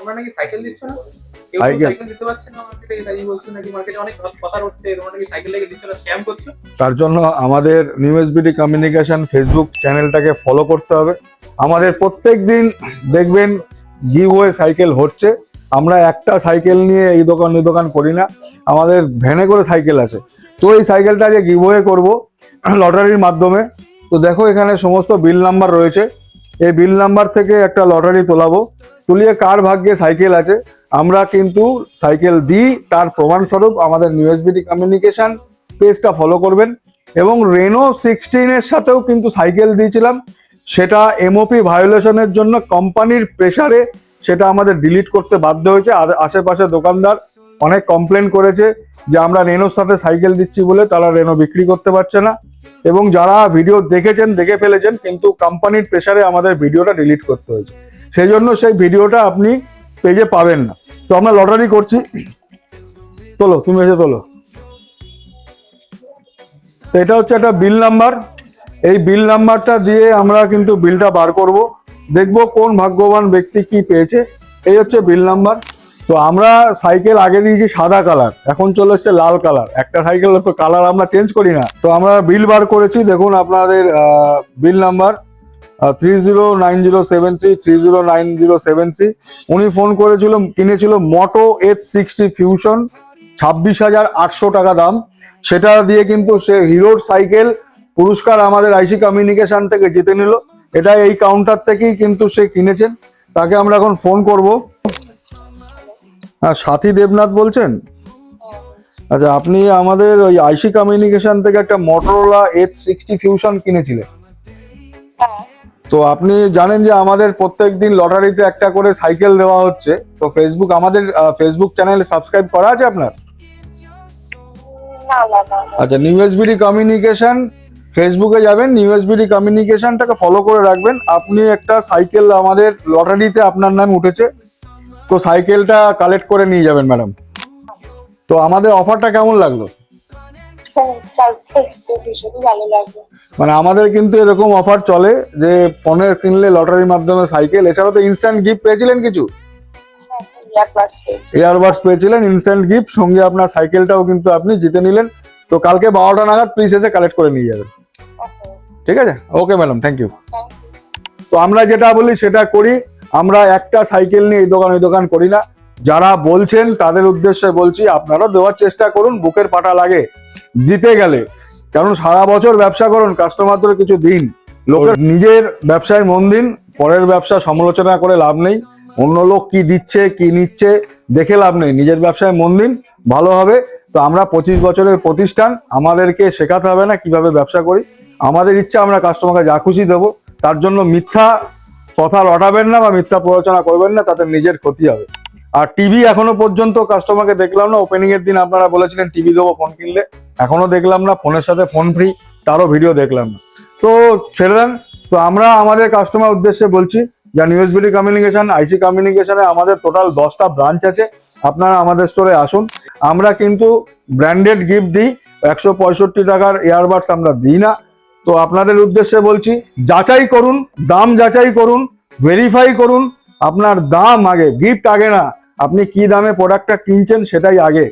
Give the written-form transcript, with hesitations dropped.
তোমরা নাকি সাইকেল দিচ্ছ না? কেউ সাইকেল দিতে পারছে না মার্কেটে, তাই বলছো নাকি মার্কেটে অনেক কথা হচ্ছে তোমরা নাকি সাইকেল লেগে দিচ্ছ না, স্ক্যাম করছো? তার জন্য আমাদের নিউ এসবিডি কমিউনিকেশন ফেসবুক চ্যানেলটাকে ফলো করতে হবে। আমাদের প্রত্যেক দিন দেখবেন গিভওয়ে সাইকেল হচ্ছে। আমরা একটা সাইকেল নিয়ে এই দোকান ওই দোকান করি না, আমাদের ভ্যানে করে সাইকেল আছে। তো এই সাইকেলটা যে গিভওয়ে করব লটারির মাধ্যমে। তো দেখো এখানে সমস্ত বিল নাম্বার রয়েছে, এই বিল নাম্বার থেকে একটা লটারি তোলাবো, তুলিয়ে কার ভাগ্যে সাইকেল আছে আমরা কিন্তু সাইকেল দিই। তার প্রমাণস্বরূপ আমাদের নিউ এসবিডি কমিউনিকেশন পেজটা ফলো করবেন। এবং রেনো 16 এর সাথেও কিন্তু সাইকেল দিয়েছিলাম, সেটা এমওপি ভায়োলেশনের জন্য কোম্পানির প্রেসারে সেটা আমাদের ডিলিট করতে বাধ্য হয়েছে। আশেপাশে দোকানদার অনেক কমপ্লেন করেছে যে আমরা রেনোর সাথে সাইকেল দিচ্ছি বলে তারা রেনো বিক্রি করতে পারছে না। এবং যারা ভিডিও দেখেছেন দেখে ফেলেছেন, কিন্তু কোম্পানির প্রেসারে আমাদের ভিডিওটা ডিলিট করতে হয়েছে, সেই জন্য সেই ভিডিওটা আপনি পেজে পাবেন না। তো আমরা লটারি করছি, তোলো তুমি এসে তোলো। তো এটা হচ্ছে একটা বিল নাম্বার, এই বিল নাম্বারটা দিয়ে আমরা কিন্তু বিলটা বার করব, দেখবো কোন ভাগ্যবান ব্যক্তি কি পেয়েছে। এই হচ্ছে বিল নাম্বার। তো আমরা সাইকেল আগে দিয়েছি সাদা কালার, এখন চলে এসছে লাল কালার। একটা সাইকেল তো কালার আমরা চেঞ্জ করি না। তো আমরা বিল বার করেছি, দেখুন আপনাদের বিল নাম্বার 309073 309073। উনি ফোন করেছিল, কিনেছিল মোটো H60 ফিউশন, 26,800 টাকা দাম। সেটা দিয়ে কিন্তু সে হিরোর সাইকেল পুরস্কার আমাদের আইসি কমিউনিকেশন থেকে জিতে নিল। এটা এই কাউন্টার থেকেই কিন্তু সে কিনেছেন। তাকে আমরা এখন ফোন করব। হ্যাঁ, সাথী দেবনাথ বলছেন? আচ্ছা, আপনি আমাদের ওই আইসি কমিউনিকেশন থেকে একটা মোটরোলা H60 ফিউশন কিনেছিলেন। তো আপনি জানেন যে আমাদের প্রত্যেক দিন লটারিতে একটা করে সাইকেল দেওয়া হচ্ছে। তো ফেসবুক, আমাদের ফেসবুক চ্যানেলে সাবস্ক্রাইব করা আছে আপনার? আচ্ছা, নিউ এসবিডি কমিউনিকেশন ফেসবুকে যাবেন, নিউ এসবিডি কমিউনিকেশনটাকে ফলো করে রাখবেন। আপনি একটা সাইকেল আমাদের লটারিতে আপনার নামে উঠেছে, তো সাইকেলটা কালেক্ট করে নিয়ে যাবেন ম্যাডাম। তো আমাদের অফারটা কেমন লাগলো? মানে আমাদের কিন্তু এরকম অফার চলে যে ফোনের কিনলে লটারির মাধ্যমে সাইকেল, এছাড়াও তো ইনস্ট্যান্ট গিফট পেয়েছিলেন কিছু, ইয়ারবাডস পেয়েছিলেন ইনস্ট্যান্ট গিফট, সঙ্গে আপনার সাইকেলটাও কিন্তু আপনি জিতে নিলেন। তো কালকে 12টা নাগাদ প্লিজ এসে কালেক্ট করে নিয়ে যাবেন, ঠিক আছে? Okay madam, thank you. তো আমরা যেটা বলি সেটা করি, আমরা একটা সাইকেল নিয়ে এই দোকান ওই দোকান করি না। যারা বলছেন তাদের উদ্দেশ্যে বলছি, আপনারা দেওয়ার চেষ্টা করুন, বুকের পাটা লাগে দিতে গেলে। কারণ সারা বছর ব্যবসা করুন, কাস্টমারদের কিছু দিন, লোকের নিজের ব্যবসায় মন দিন, পরের ব্যবসা সমালোচনা করে লাভ নেই। অন্য লোক কি দিচ্ছে কি নিচ্ছে দেখে লাভ নেই, নিজের ব্যবসায় মন দিন, ভালো হবে। তো আমরা 25 বছরের প্রতিষ্ঠান, আমাদেরকে শেখাতে হবে না কিভাবে ব্যবসা করি। আমাদের ইচ্ছা আমরা কাস্টমারকে যা খুশি দেবো। তার জন্য মিথ্যা কথা রটাবেন না বা মিথ্যা প্ররোচনা করবেন না, তাতে নিজের ক্ষতি হবে। আর টিভি এখনো পর্যন্ত কাস্টমারকে দেখলাম না। ওপেনিং এর দিন আপনারা বলেছিলেন টিভি দেবো ফোন কিনলে, এখনো দেখলাম না। ফোনের সাথে ফোন ফ্রি, তারও ভিডিও দেখলাম না। তো ছেড়ে দেন। তো আমরা আমাদের কাস্টমার উদ্দেশ্যে বলছি, যা নিউ এসবিডি কমিউনিকেশন আইসি কমিউনিকেশনে আমাদের টোটাল 10টা ব্রাঞ্চ আছে। আপনারা আমাদের স্টোরে আসুন। আমরা কিন্তু ব্র্যান্ডেড গিফট দিই, 165 টাকার ইয়ারবাডস আমরা দিই না। তো আপনাদের উদ্দেশ্যে বলছি, যাচাই করুন, দাম যাচাই করুন, ভেরিফাই করুন। আপনার দাম আগে, গিফট আগে না। আপনি কি দামে প্রোডাক্টটা কিনছেন সেটাই আগে।